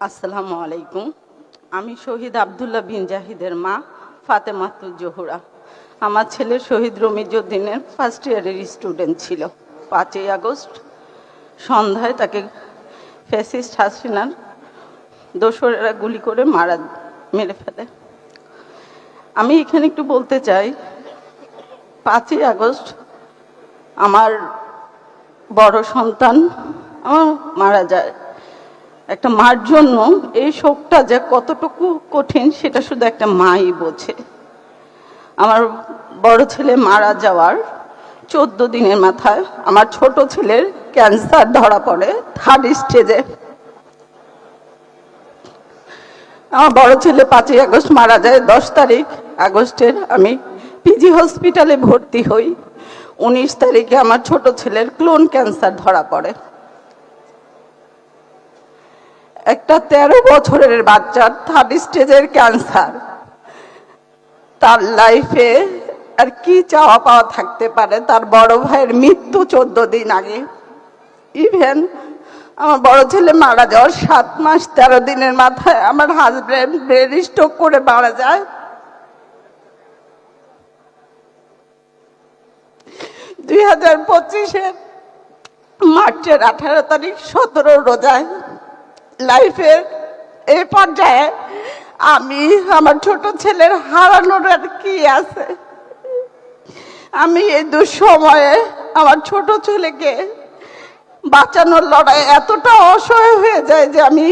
আসসালামু আলাইকুম। আমি শহীদ আব্দুল্লাহ বিন জাহিদের মা ফাতেমাতুল জোহরা। আমার ছেলে শহীদ রমিজউদ্দিনের ফার্স্ট ইয়ারের স্টুডেন্ট ছিল। 5ই আগস্ট সন্ধ্যায় তাকে ফ্যাসিস্ট হাসিনার দোসরেরা গুলি করে মেরে ফেলে। আমি এখানে একটু বলতে চাই, 5ই আগস্ট আমার বড় সন্তান আমার মারা যায়। একটা মার জন্য এই শোকটা যে কতটুকু কঠিন সেটা শুধু একটা মাই বোঝে। আমার বড় ছেলে মারা যাওয়ার 14 দিনের মাথায় আমার ছোট ছেলের ক্যান্সার ধরা পড়ে 3rd স্টেজে। আমার বড় ছেলে 5ই আগস্ট মারা যায়। 10 তারিখ আগস্টের আমি পিজি হসপিটালে ভর্তি হই। 19 তারিখে আমার ছোট ছেলের ক্লোন ক্যান্সার ধরা পড়ে। একটা 13 বছরের বাচ্চার 3rd স্টেজের ক্যান্সার, তার লাইফে আর কি চাওয়া পাওয়া থাকতে পারে? তার বড় ভাইয়ের মৃত্যু 14 দিন আগে। ইভেন আমার বড় ছেলে মারা যাওয়ার 7 মাস 13 দিনের মাথায় আমার হাজবেন্ড ব্রেন স্ট্রোক করে মারা যায়। 2025-এর মার্চের 18 তারিখ 17 রোজায় লাইফের এই পর্যায়ে আমি আমার ছোট ছেলের হারানোর আর কি আছে? আমি এই দুঃসময়ে আমার ছোট ছেলেকে বাঁচানোর লড়াই এতটা অসহায় হয়ে যায় যে আমি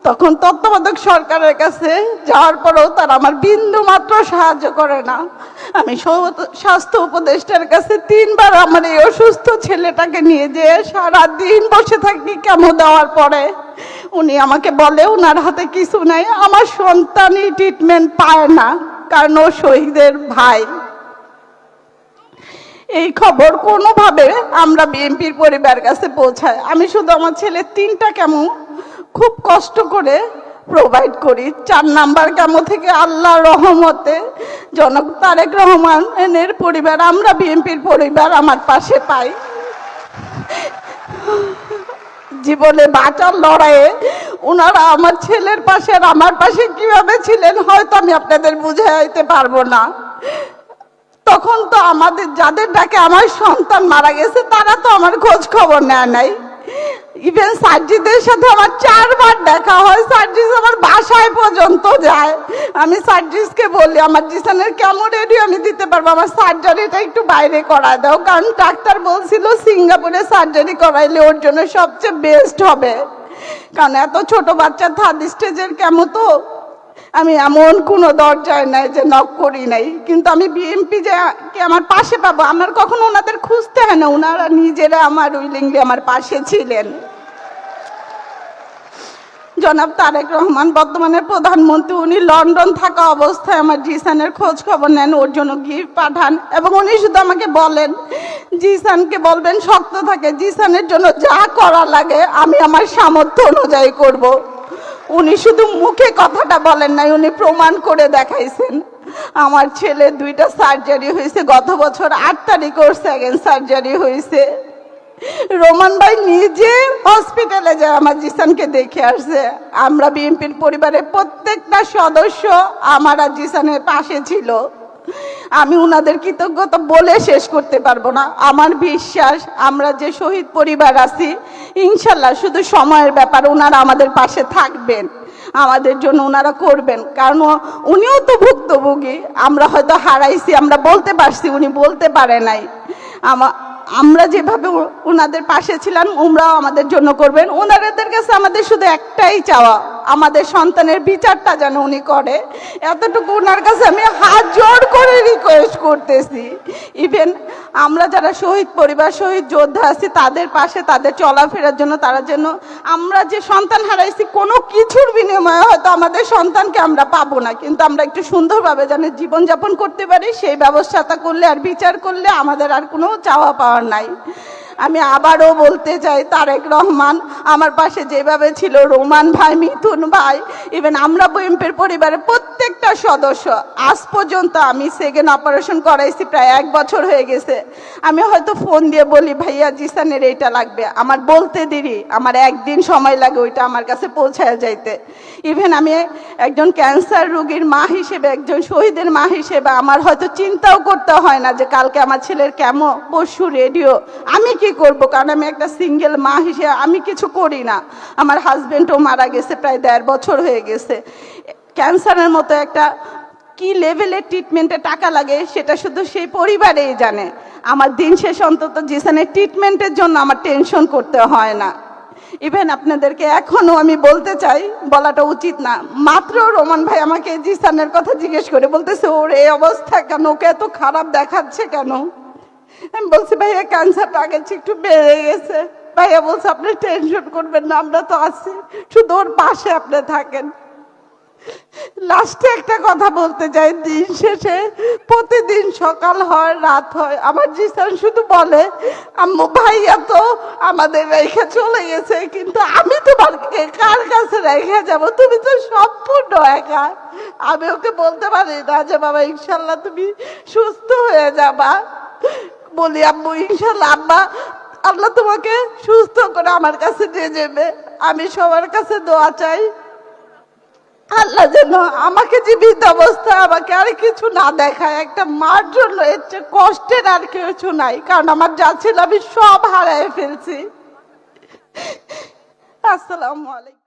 তখন তত্ত্বাবধায়ক সরকারের কাছে যাওয়ার পরেও তারা আমার বিন্দু মাত্র সাহায্য করে না। আমি স্বাস্থ্য উপদেষ্টার কাছে 3 বার আমার এই অসুস্থ ছেলেটাকে নিয়ে যেয়ে সারাদিন বসে থাকি কেমো দেওয়ার পরে উনি আমাকে বলে ওনার হাতে কিছু নাই। আমার সন্তানই ট্রিটমেন্ট পায় না, কারণ ও শহীদের ভাই। এই খবর কোনোভাবে আমরা বিএনপির পরিবারের কাছে পৌঁছায়। আমি শুধু আমার ছেলের 3টা কেমো খুব কষ্ট করে প্রোভাইড করি। 4 নাম্বার কেমো থেকে আল্লাহর রহমতে জনক তারেক রহমানের পরিবার, আমরা বিএনপির পরিবার আমার পাশে পাই। জীবনে বাঁচার লড়াইয়ে ওনারা আমার ছেলের পাশে আর আমার পাশে কিভাবে ছিলেন হয়তো আমি আপনাদের বুঝাইতে পারবো না। তখন তো আমাদের যাদের ডাকে আমার সন্তান মারা গেছে তারা তো আমার খোঁজ খবর নেয় নাই। ইভেন সার্জিদের সাথে আমার 4 বার দেখা হয়। সার্জিস আমার বাসায় পর্যন্ত যায়। আমি সার্জিসকে বলি আমার জিসানের কেমন রেডিও আমি দিতে পারবো, আমার সার্জারিটা একটু বাইরে করায় দাও, কারণ ডাক্তার বলছিল সিঙ্গাপুরে সার্জারি করাইলে ওর জন্য সবচেয়ে বেস্ট হবে, কারণ এত ছোট বাচ্চা 3rd স্টেজের কেমো তো। আমি এমন কোনো দরজায় নাই যে নক করি নাই, কিন্তু আমি বিএনপি যে আমার পাশে পাবো আমার কখনো ওনাদের খুঁজতে হয় না, ওনারা নিজেরা আমার উইলিংলি আমার পাশে ছিলেন। জনাব তারেক রহমান বর্তমানে প্রধানমন্ত্রী, উনি লন্ডন থাকা অবস্থায় আমার জিসানের খোঁজ খবর নেন, ওর জন্য গিফট পাঠান, এবং উনি শুধু আমাকে বলেন জিসানকে বলবেন শক্ত থাকে, জিসানের জন্য যা করা লাগে আমি আমার সামর্থ্য অনুযায়ী করব। উনি শুধু মুখে কথাটা বলেন নাই, উনি প্রমাণ করে দেখাইছেন। আমার ছেলে 2টা সার্জারি হয়েছে, গত বছর 8 তারিখ ওর 2nd সার্জারি হয়েছে। রোমান ভাই নিজে হসপিটালে যায় আমার জিসানকে দেখে আসছে। আমরা বিএনপির পরিবারের প্রত্যেকটা সদস্য আমার আর জিসানের পাশে ছিল। আমি উনাদের কৃতজ্ঞতা বলে শেষ করতে পারবো না। আমার বিশ্বাস আমরা যে শহীদ পরিবার আছি ইনশাল্লাহ শুধু সময়ের ব্যাপার, ওনারা আমাদের পাশে থাকবেন, আমাদের জন্য ওনারা করবেন, কারণ উনিও তো ভুক্তভোগী। আমরা হয়তো হারাইছি, আমরা বলতে পারছি, উনি বলতে পারে নাই। আমরা যেভাবে ওনাদের পাশে ছিলাম ওনারাও আমাদের জন্য করবেন। ওনাদের কাছে আমাদের শুধু একটাই চাওয়া, আমাদের সন্তানের বিচারটা যেন উনি করে, এতটুকু ওনার কাছে আমি হাত জোড় করে রিকোয়েস্ট করতেছি। ইভেন আমরা যারা শহীদ পরিবার শহীদ যোদ্ধা আছি তাদের পাশে, তাদের চলাফেরার জন্য, তারা যেন আমরা যে সন্তান হারাইছি কোনো কিছুর বিনিময়ে হয়তো আমাদের সন্তানকে আমরা পাবো না, কিন্তু আমরা একটু সুন্দরভাবে যেন জীবনযাপন করতে পারি সেই ব্যবস্থাটা করলে আর বিচার করলে আমাদের আর কোনো চাওয়া পাওয়ার নাই। আমি আবারও বলতে চাই, তারেক রহমান আমার পাশে যেভাবে ছিল, রোমান ভাই, মিথুন ভাই, ইভেন আমরা বিএনপির পরিবারের প্রত্যেকটা সদস্য, আজ পর্যন্ত আমি সেকেন্ড অপারেশন করাইছি, প্রায় 1 বছর হয়ে গেছে। আমি হয়তো ফোন দিয়ে বলি ভাইয়া জিসানের এইটা লাগবে, আমার বলতে দেরি, আমার 1 দিন সময় লাগে ওইটা আমার কাছে পৌঁছায় যাইতে। ইভেন আমি একজন ক্যান্সার রোগীর মা হিসেবে, একজন শহীদের মা হিসেবে আমার হয়তো চিন্তাও করতে হয় না যে কালকে আমার ছেলের কেমো, পরশু রেডিও, আমি কি করব, কারণ আমি একটা সিঙ্গেল মা হিসেবে আমি কিছু করি না। আমার হাজবেন্ডও মারা গেছে, প্রায় 1.5 বছর হয়ে গেছে। ক্যান্সারের মতো একটা কি লেভেলের ট্রিটমেন্টে টাকা লাগে সেটা শুধু সেই পরিবারেই জানে। আমার দিন শেষ অন্তত জিসানের ট্রিটমেন্টের জন্য আমার টেনশন করতে হয় না। ইভেন আপনাদেরকে এখনো আমি বলতে চাই, বলাটা উচিত না, মাত্র রোমান ভাই আমাকে জিসানের কথা জিজ্ঞেস করে বলতেছে ওর এই অবস্থা কেন, ওকে এত খারাপ দেখাচ্ছে কেন। আমি বলছি ভাইয়া ক্যান্সারটা আগের চেয়ে একটু বেড়ে গেছে। ভাইয়া বলছে আপনি টেনশন করবেন না, আমরা তো আছি, শুধু ওর পাশে আপনি থাকেন। লাস্টে একটা কথা বলতে চাই, দিন শেষে প্রতিদিন সকাল হয় রাত হয় আমার জিসান শুধু বলে আম্মু ভাইয়া তো আমাদের রেখে চলে গেছে, কিন্তু আমি তোমাকে কার কাছে রেখে যাব, তুমি তো সম্পূর্ণ একা। আমি ওকে বলতে পারি না যে বাবা ইনশাল্লাহ তুমি সুস্থ হয়ে যাবা, বলি আম্মু ইনশাল্লাহ আম্মা আল্লাহ তোমাকে সুস্থ করে আমার কাছে নিয়ে যাবে। আমি সবার কাছে দোয়া চাই আল্লাহ যেন আমাকে জীবিত অবস্থায় আমাকে আর কিছু না দেখায়। একটা মার জন্য এর চেয়ে কষ্টের আর কিছু নাই, কারণ আমার যা ছিল আমি সব হারায় ফেলছি। আসসালামু আলাইকুম।